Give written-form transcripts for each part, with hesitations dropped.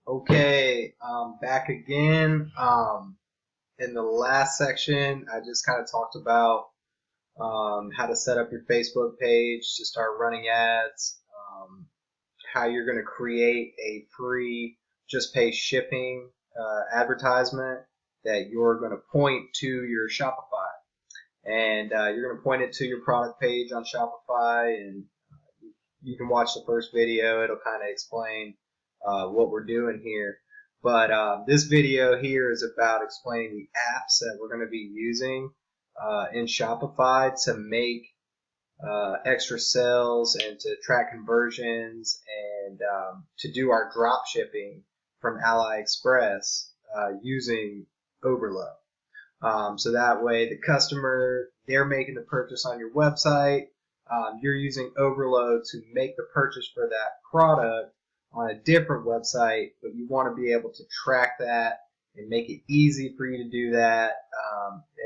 Okay, back again. In the last section, I just kind of talked about how to set up your Facebook page to start running ads, how you're going to create a free just pay shipping advertisement that you're going to point to your Shopify. And you're going to point it to your product page on Shopify, and you can watch the first video. It'll kind of explain what we're doing here. But this video here is about explaining the apps that we're going to be using in Shopify to make extra sales and to track conversions and to do our drop shipping from AliExpress using Oberlo. So that way the customer, they're making the purchase on your website. You're using Oberlo to make the purchase for that product on a different website, but you want to be able to track that and make it easy for you to do that,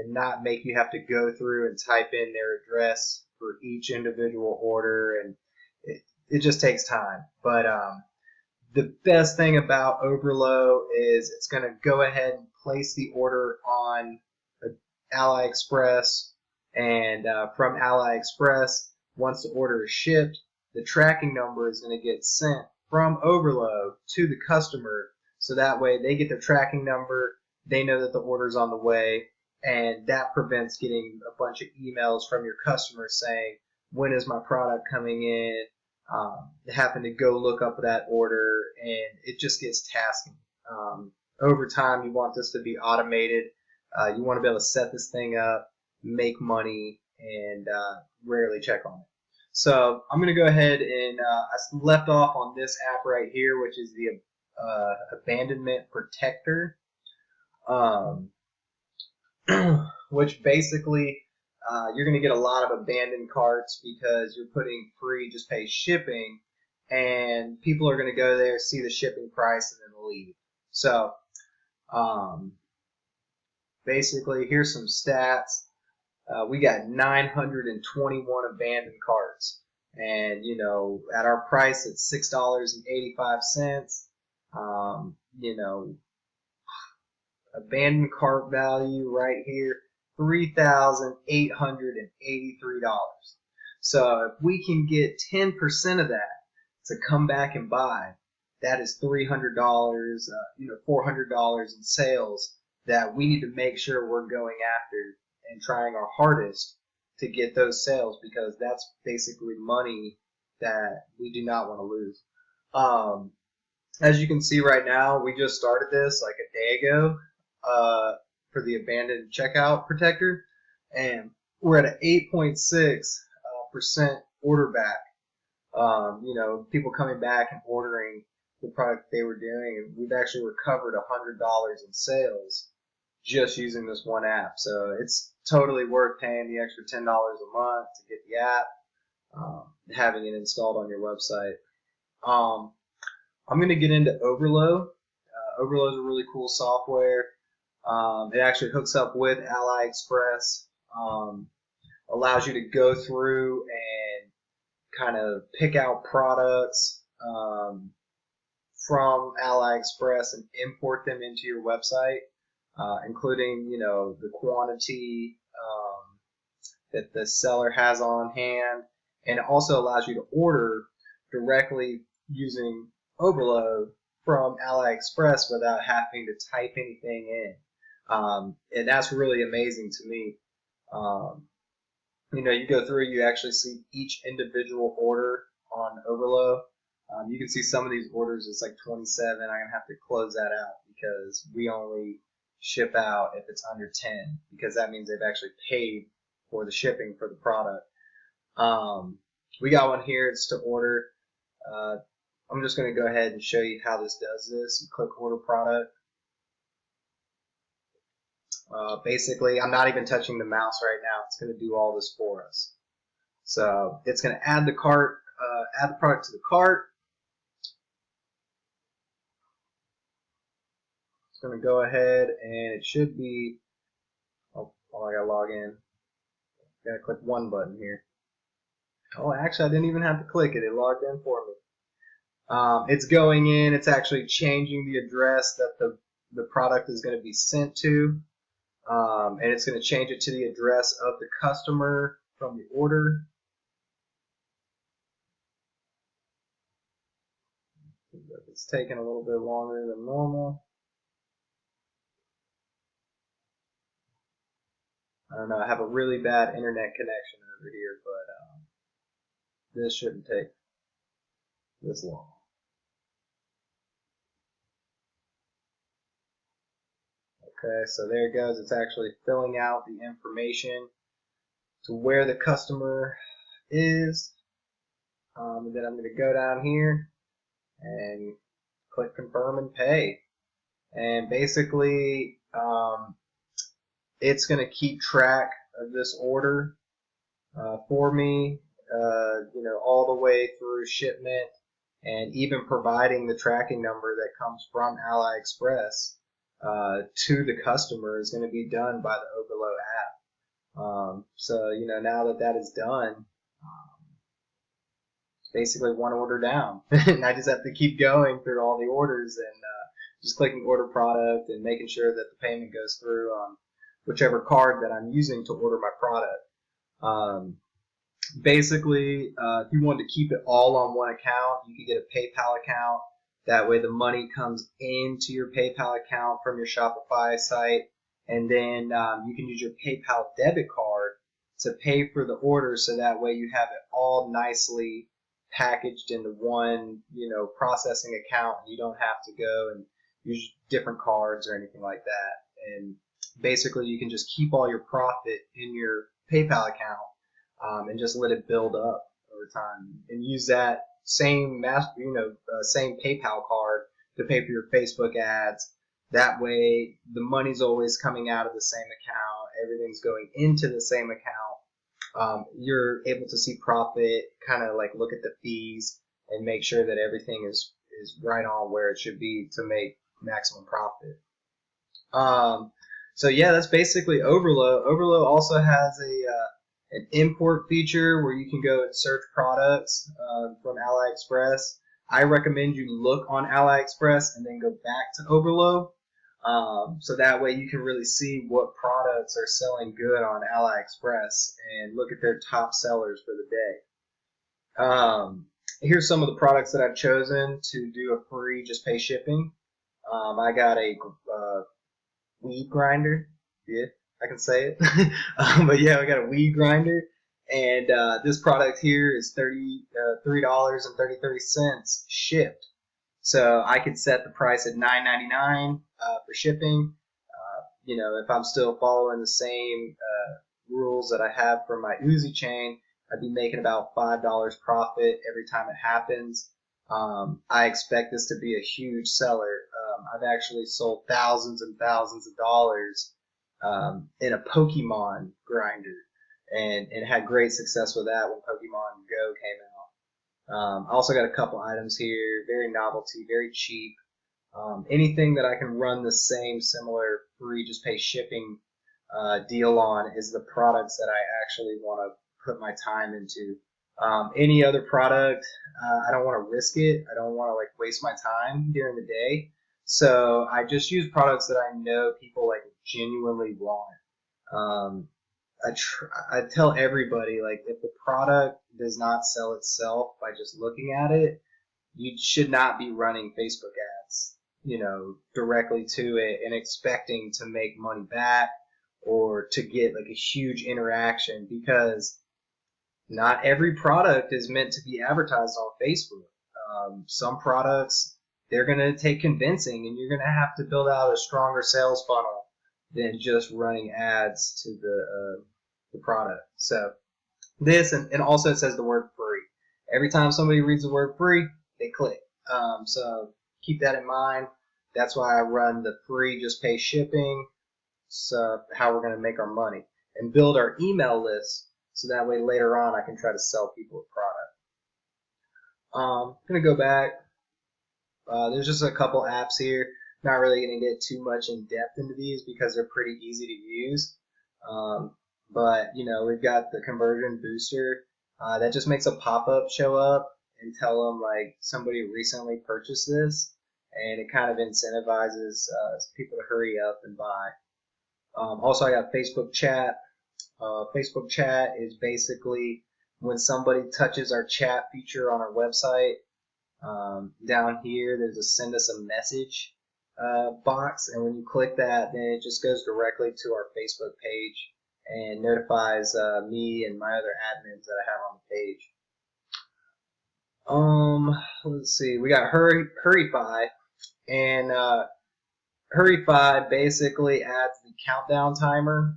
and not make you have to go through and type in their address for each individual order, and it just takes time. But the best thing about Oberlo is it's going to go ahead and place the order on AliExpress, and from AliExpress, once the order is shipped, the tracking number is going to get sent from Oberlo to the customer, so that way they get their tracking number, they know that the order's on the way, and that prevents getting a bunch of emails from your customers saying, when is my product coming in? Having to go look up that order, and it just gets tasking. Over time, you want this to be automated. You want to be able to set this thing up, make money, and rarely check on it. So I'm going to go ahead and I left off on this app right here, which is the Abandonment Protector, which basically you're going to get a lot of abandoned carts because you're putting free just pay shipping, and people are going to go there, see the shipping price, and then leave. So basically, here's some stats. We got 921 abandoned carts, and at our price at $6.85, abandoned cart value right here, $3,883. So if we can get 10% of that to come back and buy, that is $300, $400 in sales that we need to make sure we're going after and trying our hardest to get those sales, because that's basically money that we do not want to lose. As you can see right now, we just started this like a day ago for the abandoned checkout protector, and we're at an 8.6% order back. People coming back and ordering the product they were doing, and we've actually recovered $100 in sales just using this one app. So it's totally worth paying the extra $10 a month to get the app, having it installed on your website. I'm going to get into Oberlo. Oberlo is a really cool software. It actually hooks up with AliExpress, allows you to go through and kind of pick out products from AliExpress and import them into your website, including the quantity that the seller has on hand, and it also allows you to order directly using Oberlo from AliExpress without having to type anything in, and that's really amazing to me. You go through, you actually see each individual order on Oberlo. You can see some of these orders, it's like 27. I'm going to have to close that out because we only ship out if it's under 10, because that means they've actually paid for the shipping for the product. We got one here, it's to order. I'm just going to go ahead and show you how this does this. You click order product. Basically, I'm not even touching the mouse right now. It's going to do all this for us. So it's going to add the product to the cart. It's going to go ahead, and it should be, I got to log in. Got to click one button here. Oh, actually, I didn't even have to click it. It logged in for me. It's going in, it's actually changing the address that the product is going to be sent to, and it's going to change it to the address of the customer from the order. It's taking a little bit longer than normal. I don't know, I have a really bad internet connection over here, but this shouldn't take this long. Okay, so there it goes. It's actually filling out the information to where the customer is. And then I'm going to go down here and click confirm and pay. And basically, it's going to keep track of this order for me, all the way through shipment, and even providing the tracking number that comes from AliExpress to the customer is going to be done by the Oberlo app. So now that is done, basically one order down. And I just have to keep going through all the orders and just clicking order product and making sure that the payment goes through on whichever card that I'm using to order my product. Basically, if you wanted to keep it all on one account, you could get a PayPal account. That way the money comes into your PayPal account from your Shopify site, and then you can use your PayPal debit card to pay for the order, so that way you have it all nicely packaged into one, processing account. You don't have to go and use different cards or anything like that. And basically you can just keep all your profit in your PayPal account and just let it build up over time, and use that same same PayPal card to pay for your Facebook ads. That way the money's always coming out of the same account, everything's going into the same account. You're able to see profit, kind of like look at the fees and make sure that everything is right on where it should be to make maximum profit. So yeah, that's basically Oberlo. Oberlo also has an import feature where you can go and search products from AliExpress. I recommend you look on AliExpress and then go back to Oberlo, so that way you can really see what products are selling good on AliExpress and look at their top sellers for the day. Here's some of the products that I've chosen to do a free just pay shipping. I got a weed grinder. Yeah, I can say it. But yeah, I got a weed grinder, and this product here is $33.33 shipped. So I could set the price at $9.99 for shipping. If I'm still following the same rules that I have for my Uzi chain, I'd be making about $5 profit every time it happens. I expect this to be a huge seller. I've actually sold thousands and thousands of dollars in a Pokemon grinder, and had great success with that when Pokemon Go came out. I also got a couple items here, very novelty, very cheap. Anything that I can run the same similar free just pay shipping deal on is the products that I actually want to put my time into. Any other product, I don't want to risk it. I don't want to waste my time during the day. So I just use products that I know people genuinely want. I tell everybody, if the product does not sell itself by just looking at it, you should not be running Facebook ads, directly to it and expecting to make money back or to get a huge interaction, because not every product is meant to be advertised on Facebook. Some products, they're going to take convincing, and you're going to have to build out a stronger sales funnel than just running ads to the product. So this, and also it says the word free. Every time somebody reads the word free, they click. So keep that in mind. That's why I run the free just pay shipping. So how we're going to make our money and build our email list, so that way later on I can try to sell people a product. I'm going to go back. There's just a couple apps here. Not really going to get too much in depth into these because they're pretty easy to use. But we've got the conversion booster that just makes a pop-up show up, and tell them like somebody recently purchased this, and it kind of incentivizes people to hurry up and buy. Also, I got Facebook chat. Facebook chat is basically when somebody touches our chat feature on our website. Down here, there's a send us a message box, and when you click that, then it just goes directly to our Facebook page and notifies me and my other admins that I have on the page. Let's see, we got Hurryfy, and Hurryfy basically adds the countdown timer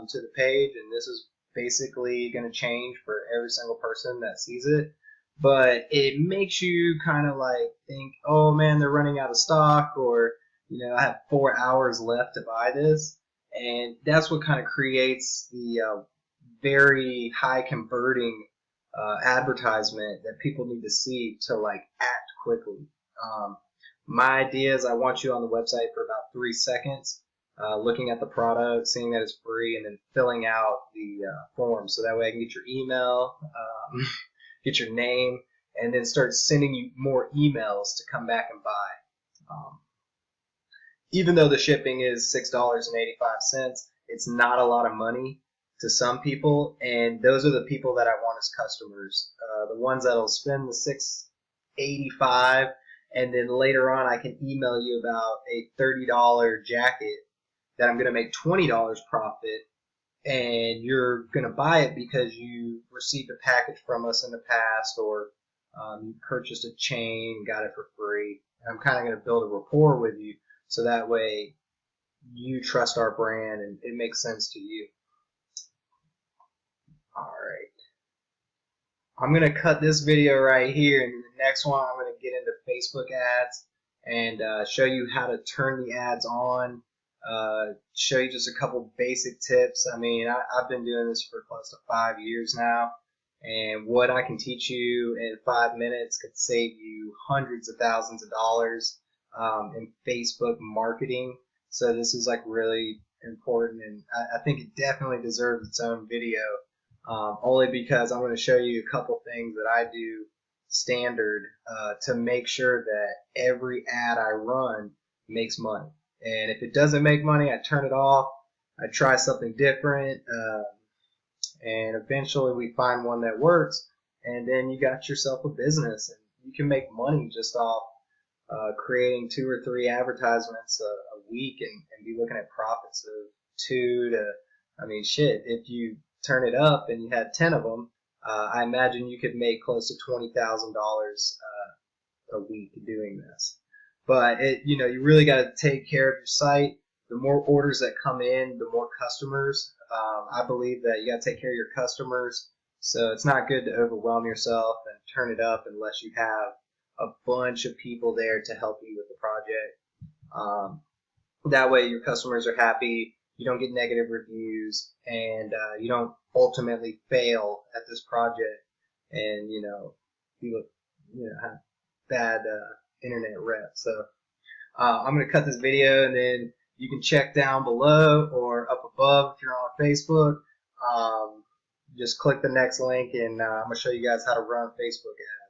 to the page, and this is basically going to change for every single person that sees it. But it makes you kind of like think, oh man, they're running out of stock, or I have 4 hours left to buy this, and that's what kind of creates the very high converting advertisement that people need to see to like act quickly. My idea is I want you on the website for about 3 seconds, looking at the product, seeing that it's free, and then filling out the form, so that way I can get your email, get your name, and then start sending you more emails to come back and buy. Even though the shipping is $6.85, it's not a lot of money to some people, and those are the people that I want as customers. The ones that'll spend the $6.85, and then later on I can email you about a $30 jacket that I'm going to make $20 profit, and you're going to buy it because you received a package from us in the past, or you purchased a chain, got it for free. I'm kind of going to build a rapport with you, so that way you trust our brand and it makes sense to you. Alright. I'm going to cut this video right here, and in the next one I'm going to get into Facebook ads and show you how to turn the ads on, show you just a couple basic tips. I mean, I've been doing this for close to 5 years now, and what I can teach you in 5 minutes could save you hundreds of thousands of dollars in Facebook marketing. So this is like really important, and I think it definitely deserves its own video, only because I'm going to show you a couple things that I do standard to make sure that every ad I run makes money. And if it doesn't make money, I turn it off. I try something different, and eventually we find one that works, and then you got yourself a business, and you can make money just off creating 2 or 3 advertisements a week, and be looking at profits of 2 to, I mean, shit, if you turn it up and you had 10 of them, I imagine you could make close to $20,000 a week doing this. But you really got to take care of your site. The more orders that come in, the more customers. I believe that you got to take care of your customers. So it's not good to overwhelm yourself and turn it up unless you have a bunch of people there to help you with the project. That way your customers are happy, you don't get negative reviews, and you don't ultimately fail at this project and you have bad internet rep. So I'm going to cut this video, and then you can check down below or up above if you're on Facebook. Just click the next link, and I'm going to show you guys how to run Facebook ads.